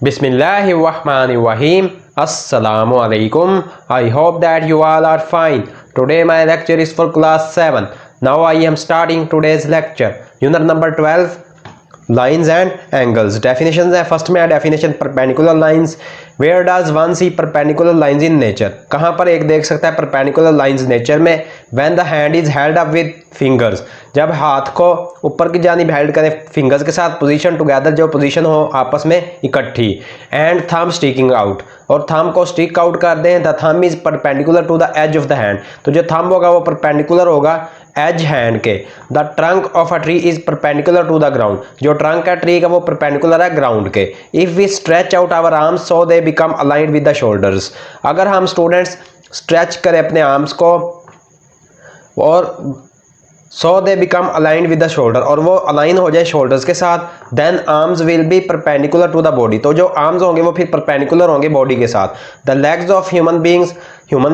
Bismillahirrahmanirrahim. Assalamu alaikum. I hope that you all are fine. Today my lecture is for class 7. Now I am starting today's lecture. Unit number 12, lines and angles. Definitions है. First में definition perpendicular lines. Where does one see perpendicular lines in nature? कहाँ पर एक देख सकता है perpendicular lines nature में? When the hand is held up with fingers. जब हाथ को ऊपर की जानिब हेल्ड करें फिंगर्स के साथ, पोजीशन टुगेदर, जो पोजीशन हो आपस में इकट्ठी, एंड थंब स्टिकिंग आउट, और थंब को स्टिक आउट कर दें. The thumb is perpendicular to the edge of the hand. तो जो थंब होगा वो परपेंडिकुलर होगा एज हैंड के. The trunk of a tree is perpendicular to the ground. जो ट्रंक है ट्री का वो परपेंडिकुलर है ग्राउंड के. If we stretch out our arms so they become aligned with the shoulders. अगर हम स्टूडेंट्स स्ट्रेच करें अपने आर्म्स को और so they become aligned with the shoulder, और वो अलाइन हो जाए शोल्डर्स के साथ, then arms will be perpendicular to the body. तो जो आर्म्स होंगे वो फिर परपेंडिकुलर होंगे बॉडी के साथ. The legs of human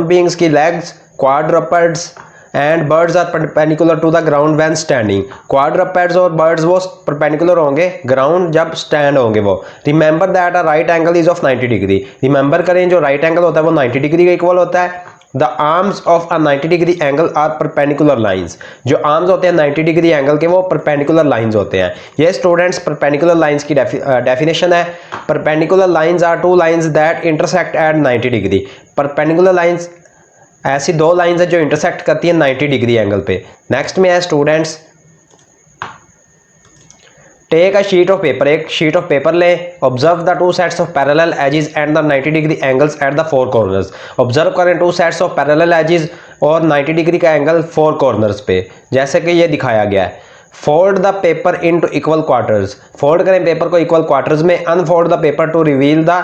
beings की legs, quadrupeds and birds are perpendicular to the ground when standing. Quadrupeds और बर्ड्स वो परपेंडिकुलर होंगे ग्राउंड जब स्टैंड होंगे वो. Remember that a right angle is of 90 degree. Remember करें जो राइट एंगल होता है वो 90 डिग्री का इक्वल होता है. The arms of a 90 degree angle are perpendicular lines. जो आर्म्स होते हैं 90 डिग्री एंगल के वो परपेंडिकुलर लाइंस होते हैं. ये स्टूडेंट्स परपेंडिकुलर लाइंस की डेफिनेशन है. Perpendicular lines are two lines that intersect at 90 degree. Perpendicular lines ऐसी दो लाइंस है जो इंटरसेक्ट करती है 90 डिग्री एंगल पे. नेक्स्ट में है students, take a sheet of paper. एक शीट ऑफ पेपर लें. Observe the two sets of parallel edges and the 90 degree angles at the four corners. Observe करें two sets of parallel edges और 90 degree का angle four corners पे, जैसे कि ये दिखाया गया है. Fold the paper into equal quarters. Fold करें पेपर को इक्वल क्वार्टर्स में. Unfold the paper to reveal the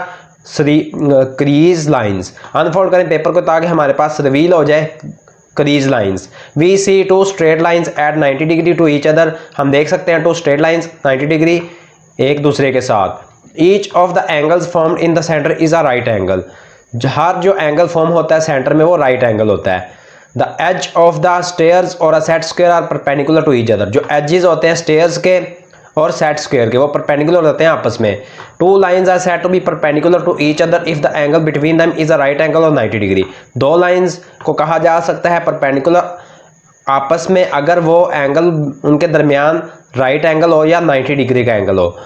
crease lines. Unfold करें पेपर को ताकि हमारे पास रिवील हो जाए crease lines. We see two straight lines at 90 degree to each other. हम देख सकते हैं टू स्ट्रेट लाइंस 90 डिग्री एक दूसरे के साथ. Each of the angles formed in the centre is a right angle. हर जो एंगल फॉर्म होता है सेंटर में वो राइट एंगल होता है. The edge of the stairs और a set square are perpendicular to each other. जो एजेस होते हैं स्टेयर्स के और सेट स्क्वायर के वो परपेंडिकुलर होते हैं आपस में. Two lines are said to be perpendicular to each other if the angle between them is a right angle और 90 डिग्री. दो लाइंस को कहा जा सकता है परपेंडिकुलर आपस में अगर वो एंगल उनके दरमियान राइट एंगल हो या 90 डिग्री का एंगल हो.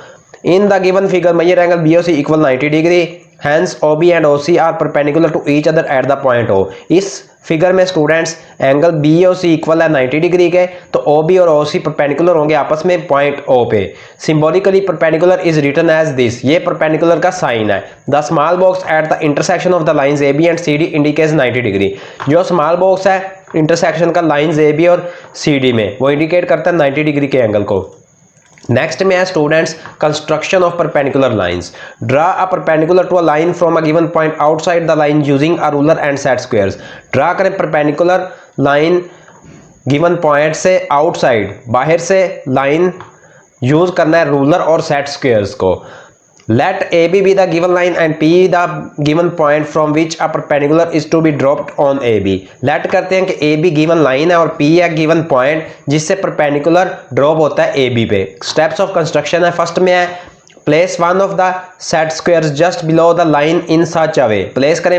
In the given figure measure angle BOC equal 90 degree. Hence OB and OC are perpendicular to each other at the point O. इस फिगर में स्टूडेंट्स एंगल BOC इक्वल है 90 degree के, तो OB और OC perpendicular होंगे आपस में point O पे. Symbolically perpendicular is written as this. ये परपेंडिकुलर का साइन है. The small box at the intersection of the lines AB and CD indicates 90 degree. जो स्मॉल बॉक्स है इंटरसेक्शन का लाइंस AB और CD में वो इंडिकेट करता है 90 डिग्री के एंगल को. नेक्स्ट में है students construction of perpendicular lines. Draw a perpendicular to a line from a given point outside the line using a ruler and set squares. Draw करें परपेंडिकुलर लाइन गिवन पॉइंट से outside, बाहर से line use करना है ruler और set squares को. Let AB be the given line and P the given point from which a perpendicular is to be dropped on AB. Let करते हैं कि AB given line है और P है given point जिससे perpendicular drop होता है AB पे. Steps of construction है. फर्स्ट में है place one of the set squares just below the line in such a way. place करें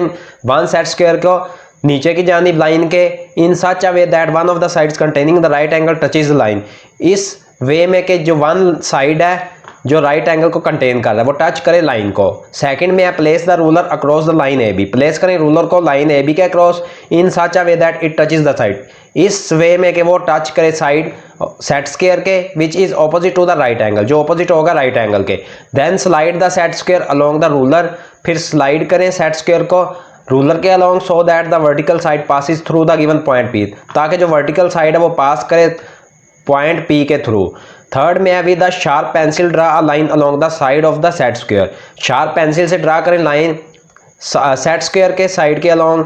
one set square को नीचे की जानिब लाइन के in such a way that one of the sides containing the right angle touches the line. इस वे में कि जो वन साइड है जो राइट एंगल को कंटेन कर रहा है वो टच करे लाइन को. सेकंड में है place the ruler across the line AB. Place करें रूलर को लाइन AB के across in such a way that it touches the side. इस वे में कि वो टच करे साइड सेट स्क्वायर के which is opposite to the right angle, जो ऑपोजिट होगा राइट एंगल के. Then slide the set square along the ruler. फिर स्लाइड करें सेट स्क्वायर को रूलर के along so that the vertical side passes through the given point P. ताकि जो vertical side है वो पास करे पॉइंट P के थ्रू. थर्ड में है with the sharp pencil draw a line along the side of the set square. Sharp pencil से draw करें लाइन सेट स्क्वायर के साइड के along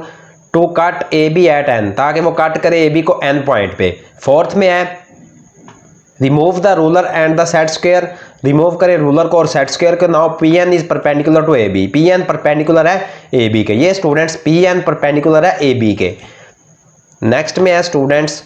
to cut AB at N, ताकि वो cut करे AB को N पॉइंट पे. Fourth में है remove the ruler and the set square. Remove करें रूलर को और सेट स्क्वायर को. Now PN is perpendicular to AB. PN perpendicular है AB के. ये स्टूडेंट्स PN परपेंडिकुलर है AB के. नेक्स्ट में है students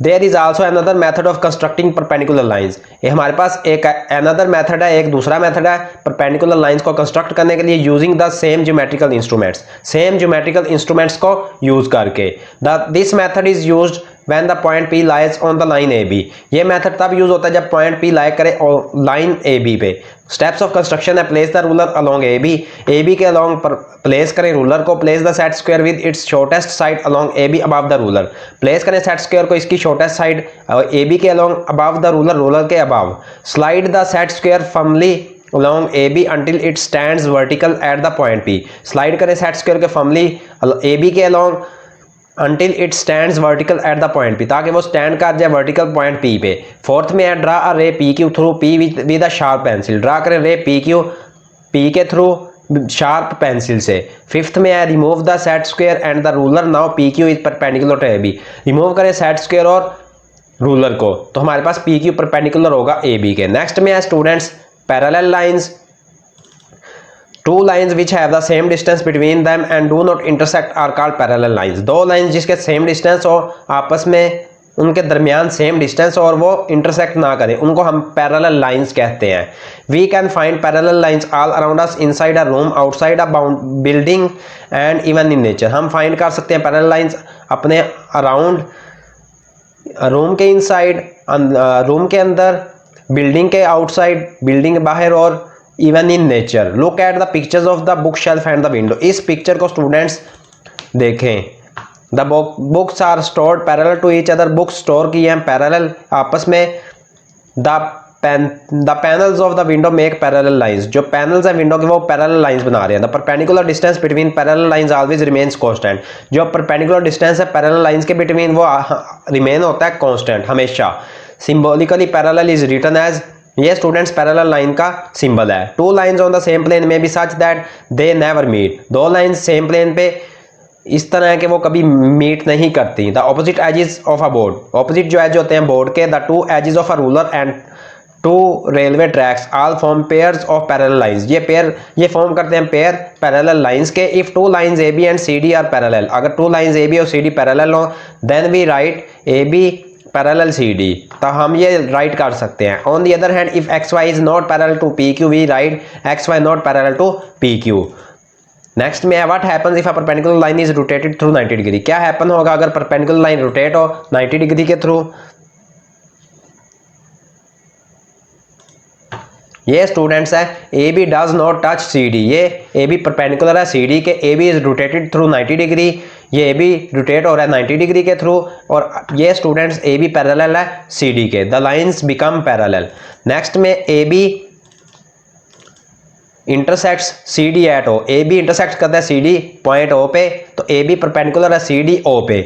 there is also another method of constructing perpendicular lines. ये हमारे पास एक अनदर मेथड है, एक दूसरा मेथड है परपेंडिकुलर लाइंस को कंस्ट्रक्ट करने के लिए using the same geometrical instruments, same geometrical instruments को यूज करके। This method is used when the point P lies on the line AB। ये मेथड तब यूज होता है जब पॉइंट P लाई करे लाइन AB पे। स्टेप्स ऑफ कंस्ट्रक्शन है, place the ruler along AB के अलोंग पर प्लेस करें रूलर को, place the set square with its shortest side along AB above the ruler, place करें सेट स्क्वायर को इसकी शॉर्टेस्ट साइड AB के along above the ruler, ruler के above. Slide the set square firmly along AB until it stands vertical at the point P। Slide करें set square के firmly AB के along until it stands vertical at the point P, ताकि वो stand कर जाए vertical point P पे। Fourth में है draw a ray PQ through P with a sharp pencil, draw करें रे PQ P के थ्रू शार्प पेंसिल से। फिफ्थ में है remove the set square and the ruler, now PQ is perpendicular to AB। Remove करें set square और ruler को, तो हमारे पास PQ परपेंडिकुलर होगा AB के। नेक्स्ट में है students parallel lines. Two lines which have the same distance between them and do not intersect are called parallel lines. दो लाइंस जिसके सेम डिस्टेंस हो, आपस में उनके दरमियान सेम डिस्टेंस और वो इंटरसेक्ट ना करें, उनको हम पैरेलल लाइंस कहते हैं। We can find parallel lines all around us, inside a room, outside a building and even in nature. हम फाइंड कर सकते हैं पैरेलल लाइंस अपने अराउंड, रूम के इनसाइड, रूम के अंदर, बिल्डिंग के आउटसाइड, बिल्डिंग के बाहर, और even in nature. Look at the pictures of the book shelf and the window. इस पिक्चर को स्टूडेंट्स देखें। The books are stored parallel to each other, books store की हैं पैरेलल आपस में। The panels of the window make parallel lines, जो panels हैं window के वो पैरेलल लाइंस बना रहे हैं। The perpendicular distance between parallel lines always remains constant, जो परपेंडिकुलर डिस्टेंस है पैरेलल लाइंस के बिटवीन वो रिमेन होता है कांस्टेंट हमेशा। Symbolically parallel is written as, ये स्टूडेंट्स पैरेलल लाइन का सिंबल है। Two lines on the same plane में B such that they never meet, दो लाइंस सेम प्लेन पे इस तरह है कि वो कभी मीट नहीं करती। The opposite edges of a board, opposite जो एज होते हैं बोर्ड के, the two edges of a ruler and two railway tracks all form pairs of parallel lines. ये फॉर्म करते हैं पेयर पैरेलल लाइंस के। If two lines AB and CD are parallel, अगर two lines AB और CD parallel हो, then we write AB parallel CD, तो हम ये राइट कर सकते हैं। On the other hand if XY is not parallel to PQ, we write XY not parallel to PQ। Next में है what happens if a perpendicular line is rotated through 90 degree. क्या happen होगा अगर perpendicular line rotate हो 90 degree के through. ये students है AB does not touch CD, ये AB परपेंडिकुलर है CD के, AB is rotated through 90 degree, ये AB रोटेट हो रहा है 90 डिग्री के थ्रू, और ये स्टूडेंट्स AB पैरेलल है CD के। The lines become parallel. Next में AB intersects CD at O, AB intersect करता है CD पॉइंट O पे, तो AB परपेंडिकुलर है CD O पे।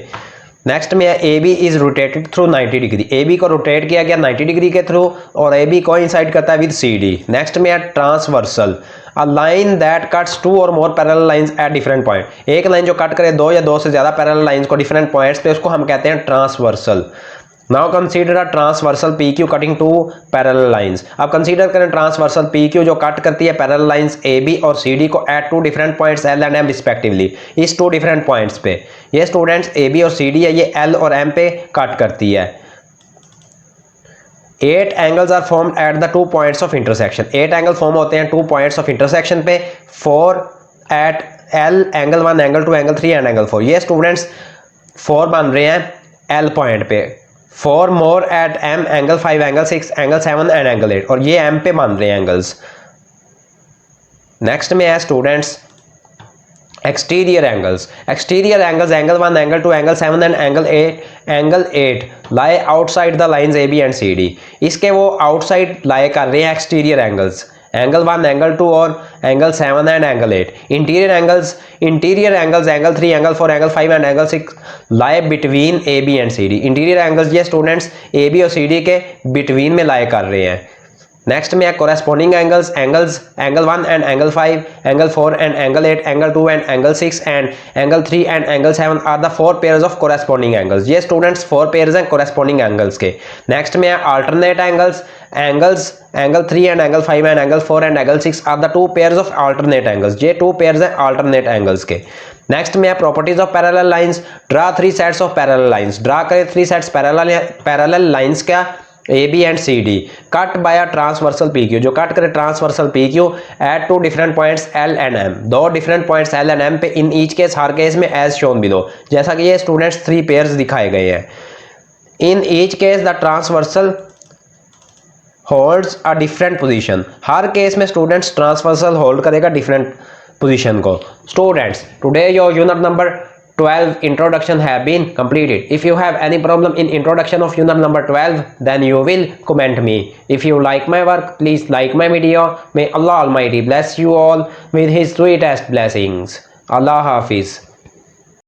नेक्स्ट में है AB is rotated through 90 degree, AB को रोटेट किया गया 90 डिग्री के थ्रू, और AB कोइंसाइड करता है विद CD। नेक्स्ट में है transversal, a line that cuts two or more parallel lines at different point. एक लाइन जो कट करे दो या दो से ज्यादा पैरेलल लाइंस को डिफरेंट पॉइंट्स पे, उसको हम कहते हैं transversal. Now consider a transversal PQ cutting two parallel lines. अब कंसीडर करें ट्रांसवर्सल PQ जो कट करती है पैरेलल लाइंस AB और CD को at two different points L and M respectively, इस टू डिफरेंट पॉइंट्स पे। ये स्टूडेंट्स AB और CD है, ये L और M पे कट करती है। 8 angles are formed at the 2 points of intersection. 8 angle form होते हैं 2 पॉइंट्स ऑफ इंटरसेक्शन पे। 4 at L, angle 1, angle 2, angle 3 and angle 4। ये स्टूडेंट्स 4 बन रहे हैं L पॉइंट पे। 4 more at M, angle 5, angle 6, angle 7 and angle 8, और ये M पे बन रहे हैं एंगल्स। नेक्स्ट में है students exterior angles. Exterior angles angle 1, angle 2, angle 7 and angle 8 lie outside the lines AB and CD। इसके वो आउटसाइड लाई कर रहे हैं एक्सटीरियर एंगल्स, एंगल 1, एंगल 2 और angle 7 and angle 8। Interior angles angle 3, angle 4, angle 5 and angle 6 lie between AB and CD। Interior angles ये students AB और CD के between में लाई कर रहे हैं। नेक्स्ट में है corresponding angles, angle 1 and angle 5, angle 4 and angle 8, angle 2 and angle 6 and angle 3 and angle 7 are the 4 pairs of corresponding angles. ये स्टूडेंट्स 4 पेयर्स हैं कोरेस्पॉन्डिंग एंगल्स के। नेक्स्ट में है alternate angles, angle 3 and angle 5 and angle 4 and angle 6 are the 2 pairs of alternate angles. ये 2 pairs हैं alternate angles के। Next में है properties of parallel lines. Draw 3 sets of parallel lines. Draw करें 3 sets parallel lines क्या, A B and C D, cut by a transversal P Q, जो cut करे transversal P Q at 2 different points L and M, 2 different points L and M पे, in each case, हर case में as shown below, जैसा कि ये students 3 pairs दिखाए गए हैं। इन each case the transversal holds a different position, her case में स्टूडेंट्स ट्रांसवर्सल होल्ड करेगा डिफरेंट पोजीशन को। Students, today your unit number 12 introduction have been completed. If you have any problem in introduction of unit number 12, then you will comment me. If you like my work, please like my video. May Allah Almighty bless you all with his sweetest blessings. Allah Hafiz.